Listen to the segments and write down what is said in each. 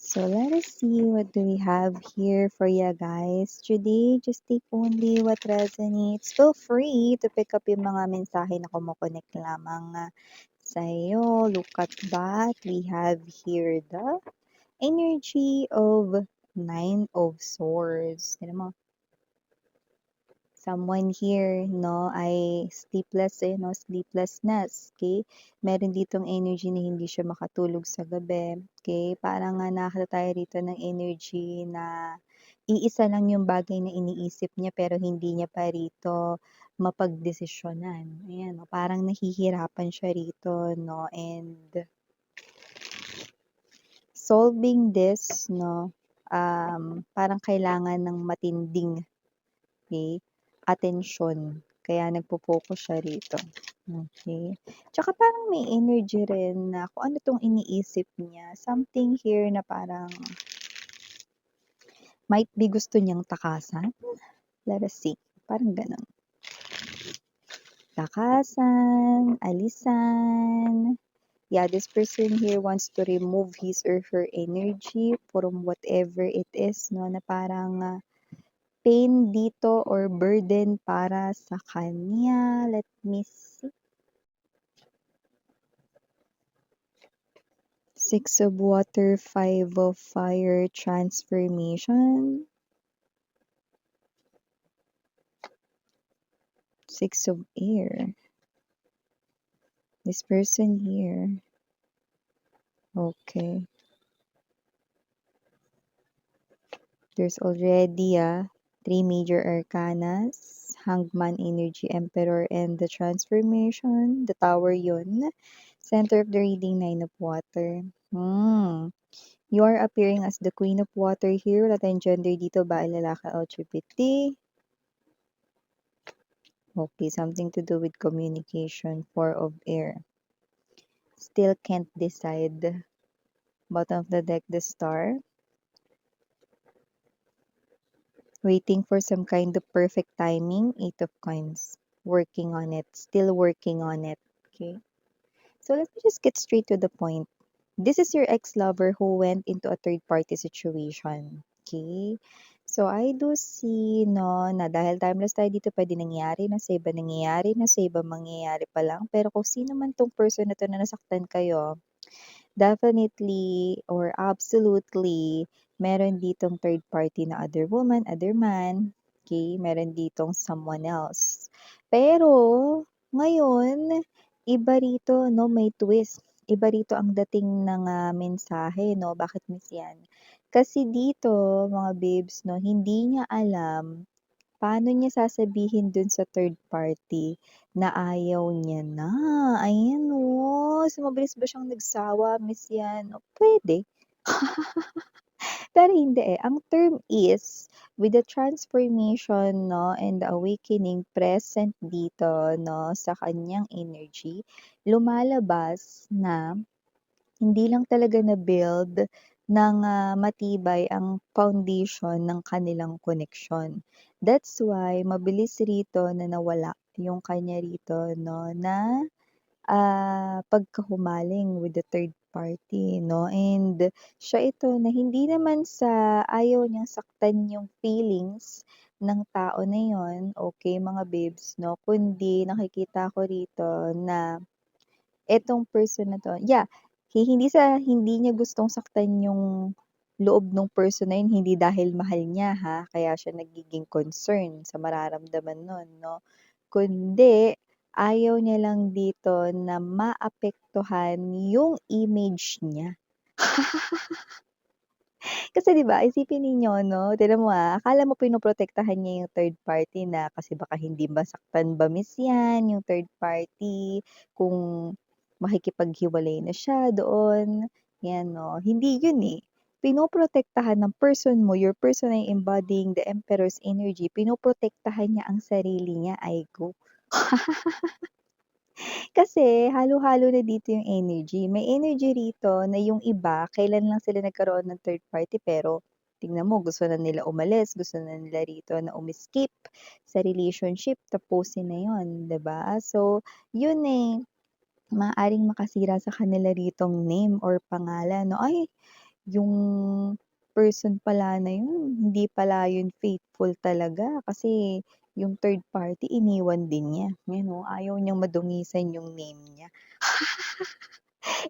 So let us see what do we have here for you guys. Today, just take only what resonates. Feel free to pick up yung mga mensahe na kumukonek lamang sa'yo. Look at that. We have here the energy of Nine of Swords. Tignan mo, someone here, no, ay sleepless, sleeplessness, okay? Meron ditong energy na hindi siya makatulog sa gabi, okay? Parang nga nakakita tayo rito ng energy na iisa lang yung bagay na iniisip niya pero hindi niya pa rito mapagdesisyonan. Ayan, no? Parang nahihirapan siya rito, no? And solving this, no, parang kailangan ng matinding, okay, atensyon. Kaya nagpo-focus siya rito. Okay. Tsaka parang may energy rin na kung ano 'tong iniisip niya. Something here na parang might be gusto niyang takasan. Let us see. Parang gano'n. Takasan, alisan. Yeah, this person here wants to remove his or her energy from whatever it is, no, na parang pain dito or burden para sa kanya. Let me see. Six of Water, Five of Fire, Transformation. Six of Air. This person here. Okay. There's already three major arcanas. Hangman Energy, Emperor, and the Transformation. The Tower yun. Center of the reading, Nine of Water. You are appearing as the Queen of Water here. Wala tayong gender dito, bae, lalaki, LGBT. Okay, something to do with communication. Four of Air. Still can't decide. Bottom of the deck, the Star. Waiting for some kind of perfect timing. Eight of Coins. Working on it. Still working on it. Okay. So let me just get straight to the point. This is your ex-lover who went into a third-party situation. Okay? So, I do see, no, na dahil timeless tayo dito, pwede nangyari na sa iba, nangyayari na sa iba, mangyayari pa lang. Pero kung sino man tong person na to na nasaktan kayo, definitely or absolutely, meron ditong third party na other woman, other man. Okay? Meron ditong someone else. Pero, ngayon, iba rito, no, may twist. Iba rito ang dating ng mensahe, no? Bakit miss yan? Kasi dito, mga babes, no, hindi niya alam paano niya sasabihin dun sa third party na ayaw niya na? Ayan oh, so mabilis ba siyang nagsawa, miss yan? O, pwede. Pero hindi eh. Ang term is, with the transformation, no, and the awakening present dito, no, sa kanyang energy, lumalabas na hindi lang talaga na-build ng matibay ang foundation ng kanilang connection. That's why mabilis rito na nawala yung kanya rito, no, na pagkahumaling with the third party, no? And siya ito na hindi naman sa ayaw niyang saktan yung feelings ng tao na yon, okay, mga babes, no? Kundi nakikita ko rito na etong person na 'to, yeah, hindi niya gustong saktan yung loob nung person na yun, hindi dahil mahal niya ha, kaya siya nagiging concern sa mararamdaman nun 'no, kundi ayaw niya lang dito na maapektuhan yung image niya. Kasi 'di ba, isipin ninyo 'no, tignan mo, akala mo pinoprotektahan niya yung third party na kasi baka hindi masaktan ba miss yan, yung third party, kung makikipaghiwalay na siya doon, yan 'no. Hindi yun, eh. Pinoprotektahan ng person mo, your person ay embodying the Emperor's energy, pinoprotektahan niya ang sarili niya, ay go. Kasi halo-halo na dito yung energy. May energy rito na yung iba, kailan lang sila nagkaroon ng third party pero tingnan mo, gusto na nila umalis, gusto na nila rito na umiskip sa relationship, tapusin na yun, 'di ba? So, yun eh, maaaring makasira sa kanila ritong name or pangalan, no? Ay, yung person pala na yun, hindi pala yun faithful talaga kasi yung third party iniwan din niya, you know, ayaw niyang madungisan yung name niya.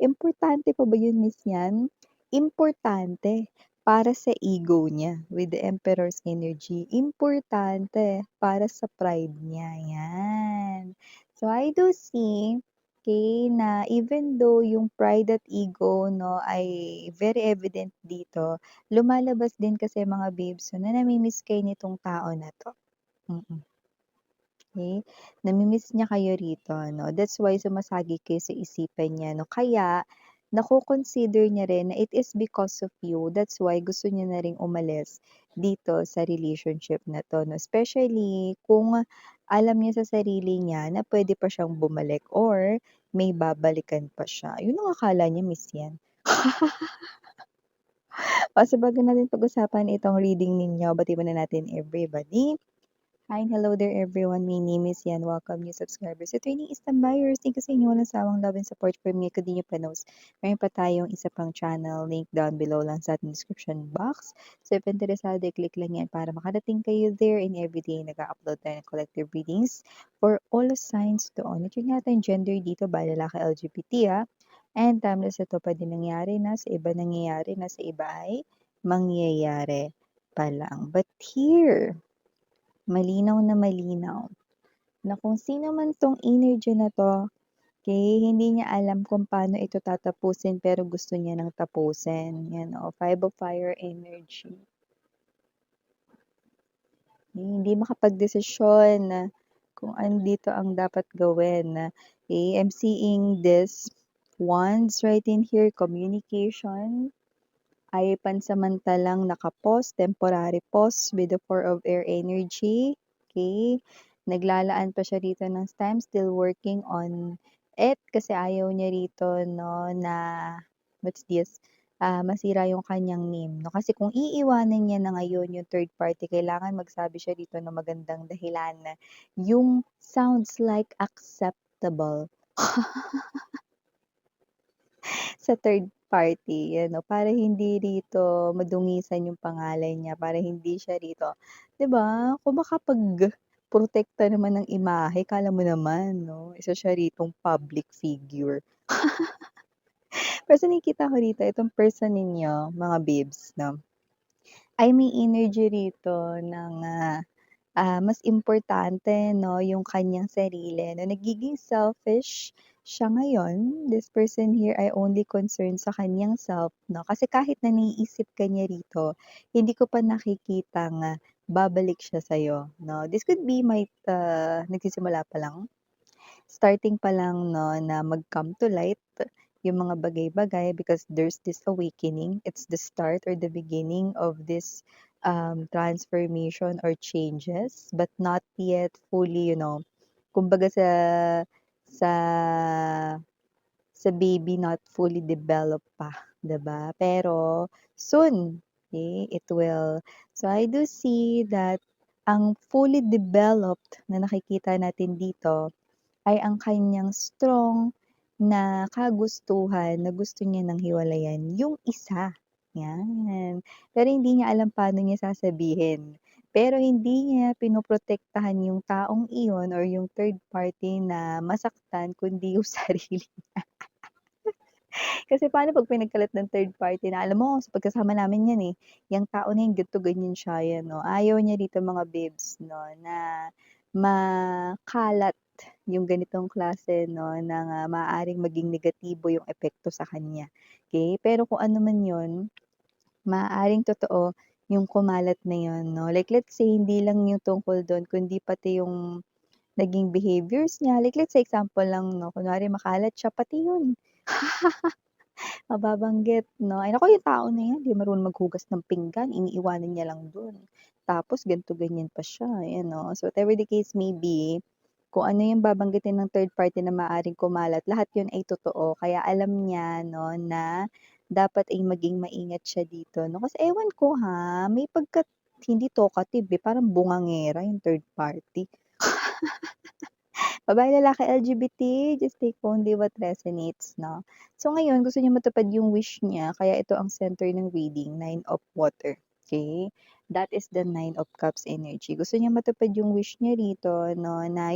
Importante pa ba yun, Miss Yan? Importante para sa ego niya with the Emperor's energy. Importante para sa pride niya, yan. So, I do see, okay, na even though yung pride at ego, no, ay very evident dito, lumalabas din kasi mga babes, so, na namimiss kayo nitong tao na to. Mm. Okay, nami-miss niya kayo rito 'no, that's why sumasagi kayo sa isipan niya 'no, kaya nako-consider niya rin na it is because of you, that's why gusto niya na ring umalis dito sa relationship na 'to 'no, especially kung alam niya sa sarili niya na puwede pa siyang bumalik or may babalikan pa siya, yun ang akala niya, Miss yan. O sa bago natin pag-usapan itong reading ninyo, batiin muna natin everybody. Hi and hello there everyone. My name is Yan. Welcome new subscribers. At training is buyers. Thank you sa inyo walang sawang love and support for me. Continue pa knows. Meron pa tayong isa pang channel. Link down below lang sa ating description box. So if interesado, click lang yan para makarating kayo there. And everyday nag-upload tayo ng collective readings for all signs to on. Ito natin gender dito ba lalaki LGBT And timeless ito pwede nangyari na sa iba nangyayari na sa iba ay mangyayari pa lang. But here, malinaw na kung sino man 'tong energy na 'to, okey, hindi niya alam kung paano ito tatapusin pero gusto niya ng tapusin, 'yan o, 5 of fire energy. Hindi makapagdesisyon na kung ano dito ang dapat gawin. I'm seeing this wands right in here, communication. Ay pansamantalang naka-pause, temporary pause with the 4 of air energy, okay. Naglalaan pa siya rito ng time, still working on it kasi ayaw niya rito 'no na what's this, masira yung kanyang name 'no. Kasi kung iiwanan niya na ngayon yung third party kailangan magsabi siya rito ng magandang dahilan na yung sounds like acceptable. Sa third party ano, para hindi rito madungisan yung pangalan niya, para hindi siya rito 'di ba, kung makapagprotekta naman ng imahe akala mo naman 'no, isa siya ritong public figure. Kasi nakikita ko rito itong person ninyo mga babes 'no, ay may energy rito ng, mas importante 'no, yung kanyang sarili 'no, nagiging selfish siya ngayon. This person here ay only concerned sa kanyang self 'no, kasi kahit na naiisip ka niya rito, hindi ko pa nakikitang, babalik siya sa'yo 'no. This could be nagsisimula pa lang, starting pa lang 'no, na mag-come to light yung mga bagay-bagay because there's this awakening. It's the start or the beginning of this, transformation or changes, but not yet fully, you know, kumbaga sa baby not fully developed pa, 'di ba? Pero soon, okay, it will. So I do see that ang fully developed na nakikita natin dito ay ang kanyang strong na kagustuhan na gusto niya ng hiwalayan yung isa, 'yan. Pero hindi niya alam paano niya sasabihin. Pero hindi niya pinoprotektahan yung taong iyon or yung third party na masaktan kundi yung sarili. Kasi paano 'pag pinagkalat ng third party na, "Alam mo sa pagkasama namin 'yan, yang tao na 'yan ganito, ganyan siya." 'Yan 'no. Ayaw niya dito mga babes 'no na makalat yung ganitong klase 'no ng, maaaring maging negatibo yung epekto sa kanya, okey. Pero kung ano man yun, maaaring totoo yung kumalat na yun 'no. Like let's say hindi lang yung tungkol dun kundi pati yung naging behaviors niya. Like let's say example lang 'no, kunwari makalat siya, pati yun. Mababanggit 'no, ay naku yung tao na yan di marunong maghugas ng pinggan, iniiwanan niya lang dun. Tapos ganito ganyan pa siya, ayan 'no. So whatever the case may be, kung ano yung babanggitin ng third party na maaaring kumalat, lahat yun ay totoo. Kaya alam niya 'no na dapat ay maging maingat siya dito 'no. Kasi ewan ko ha, may hindi talkative, parang bungangera yung third party. Babae, lalaki, LGBT, just take only what resonates, 'no? So ngayon gusto niya matupad yung wish niya kaya ito ang center ng reading, Nine of Water, okay. That is the Nine of Cups energy. Gusto niya matupad yung wish niya rito 'no, na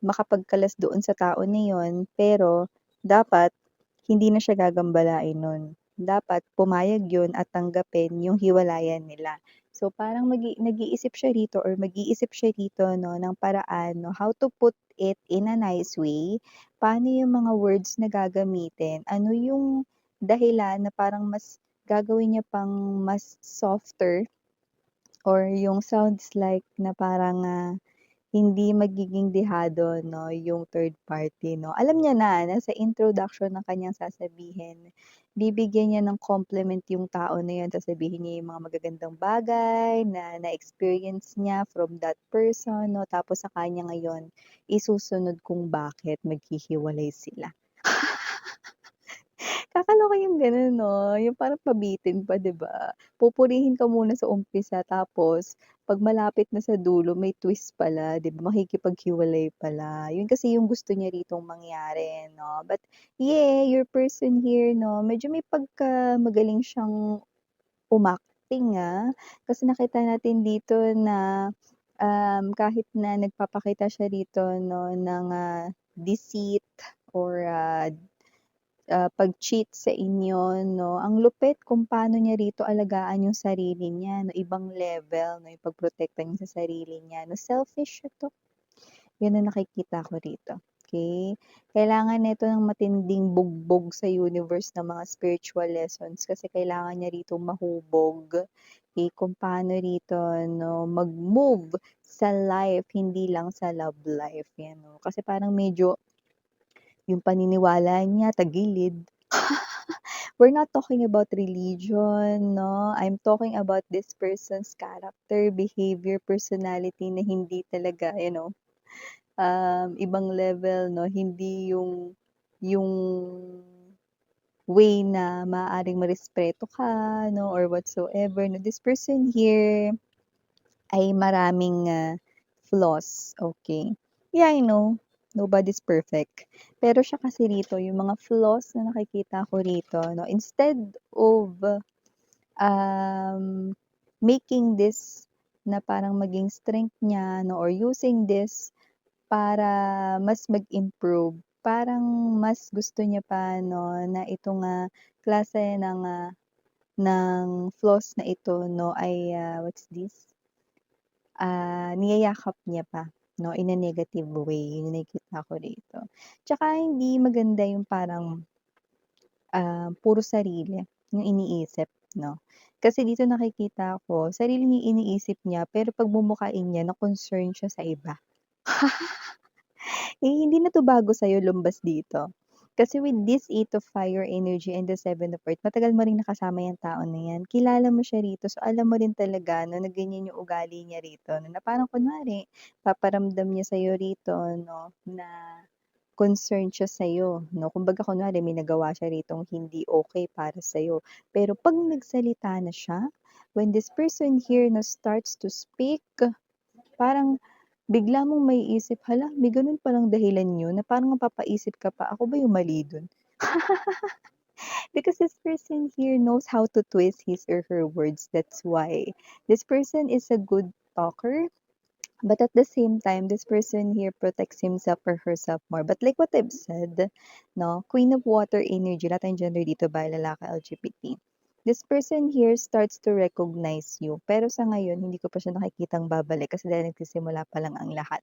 makapagkalas doon sa tao na yun, pero dapat hindi na siya gagambalain nun. Dapat pumayag yun at tanggapin yung hiwalayan nila. So parang nag-iisip siya rito or mag-iisip siya rito 'no, ng paraan 'no, how to put it in a nice way. Paano yung mga words na gagamitin, ano yung dahilan na parang mas gagawin niya pang mas softer or yung sounds like na parang, hindi magiging dehado 'no, yung third party 'no. Alam niya na, nasa introduction ng kanyang sasabihin. Bibigyan niya ng compliment yung tao na yun, sasabihin niya yung mga magagandang bagay na na-experience niya from that person 'no, tapos sa kanya ngayon isusunod kung bakit maghihiwalay sila. Kakaloka yung gano'n 'no, yung parang pabitin pa 'di ba? Pupurihin ka muna sa umpisa tapos 'pag malapit na sa dulo may twist pala 'di ba, makikipaghiwalay pala. Yun kasi yung gusto niya ritong mangyari 'no. But yeah, your person here 'no, medyo may pagkamagaling siyang umacting, kasi nakita natin dito na, kahit na nagpapakita siya rito 'no ng, deceit or, pag-cheat sa inyo 'no, ang lupit kung paano niya rito alagaan yung sarili niya 'no, ibang level 'no, yung pagprotekta niya sa sarili niya 'no, selfish siya 'to. Yun ang nakikita ko rito, okey. Kailangan nito ng matinding bugbog sa universe ng mga spiritual lessons kasi kailangan niya rito mahubog, okey, kung paano rito 'no, mag-move sa life, hindi lang sa love life, 'yan 'no. Kasi parang medyo yung paniniwala niya tagilid. We're not talking about religion, no? I'm talking about this person's character, behavior, personality na hindi talaga, ibang level, no? Hindi yung way na maaaring marespeto ka, no? Or whatsoever, no? This person here ay maraming flaws, okay? Yeah, I know, nobody's perfect. Pero siya kasi rito, yung mga flaws na nakikita ko rito, no? Instead of um, making this na parang maging strength niya 'no or using this para mas mag-improve, parang mas gusto niya pa 'no na itong, klase ng flaws na ito 'no ay, what's this, niyayakap niya pa 'no in a negative way, yun yung nakikita ko dito. Tsaka hindi maganda yung parang puro sarili yung iniisip 'no. Kasi dito nakikita ko sarili niya yung iniisip niya pero pagmumukhain niya na concern siya sa iba. Eh, hindi na 'to bago sa'yo lumbas dito. Kasi with this 8 of Fire energy and the 7 of Earth matagal mo ring nakasama yang tao na yan, kilala mo siya rito so alam mo rin talaga 'no na ganyan yung ugali niya rito 'no, na parang kunwari paparamdam niya sa'yo rito 'no na concerned siya sa'yo 'no. Kumbaga kunwari may nagawa siya ritong hindi okey para sa'yo, pero 'pag nagsalita na siya, when this person here na starts to speak, parang bigla mong maiisip, "Hala, may gano'n palang dahilan yun?" Na parang mapapaisip ka pa, "Ako ba yung mali dun?" Because this person here knows how to twist his or her words, that's why. This person is a good talker. But at the same time, this person here protects himself or herself more. But like what I've said, no, Queen of Water energy, lahat ng gender dito ba, lalaki, LGBT. This person here starts to recognize you. Pero sa ngayon, hindi ko pa siya nakikitang babalik kasi dahil nagsisimula pa lang ang lahat.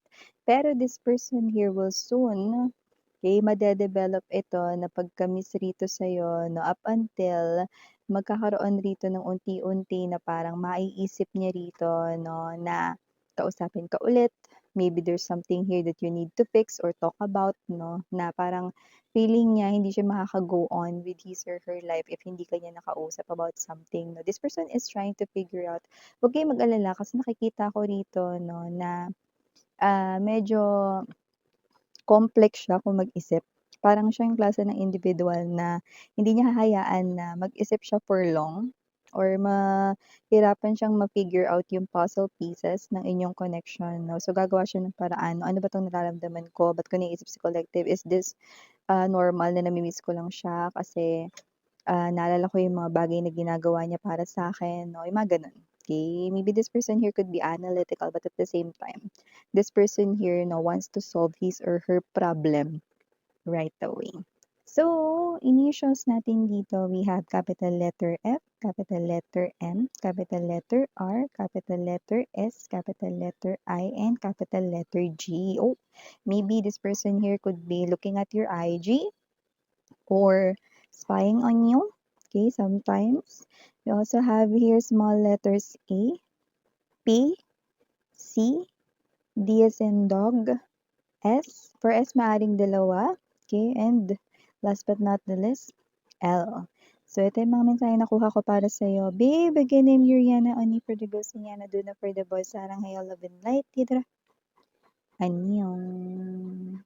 Pero this person here will soon, okay, made-develop ito na pagka-miss rito sa'yo, no, up until magkakaroon rito ng unti-unti na parang maiisip niya rito, no, na kausapin ka ulit. Maybe there's something here that you need to fix or talk about, no? Na parang feeling niya hindi siya makaka-go on with his or her life if hindi ka niya nakausap about something, no? This person is trying to figure out. Huwag kayong mag-alala kasi nakikita ko rito, no, na medyo complex siya kung mag-isip. Parang siya yung klase ng individual na hindi niya hahayaan na mag-isip siya for long. or mahirapan siyang ma-figure out yung puzzle pieces ng inyong connection 'no. So, gagawa siya ng paraan, "Ano ba 'tong nararamdaman ko? Ba't ko naiisip si collective? Is this, normal na nami-miss ko lang siya kasi, naalala ko yung mga bagay na ginagawa niya para sa'kin," 'no, yung mga gano'n. Okay, maybe this person here could be analytical but at the same time, this person here 'no, wants to solve his or her problem right away. So, initials natin dito, we have capital letter F, capital letter M, capital letter R, capital letter S, capital letter I, and capital letter G. Oh, maybe this person here could be looking at your IG or spying on you. Okay, sometimes. We also have here small letters A, P, C, D as in dog, S. For S, maaring dalawa. Okay, and last but not the least, L. So, ito yung mga mensahe nakuha ko para sa'yo. Babe, again, I'm Yuriana, only for the girls, Yana, do na for the boys. Sarang hayo, love and light. Titra. Annyeong.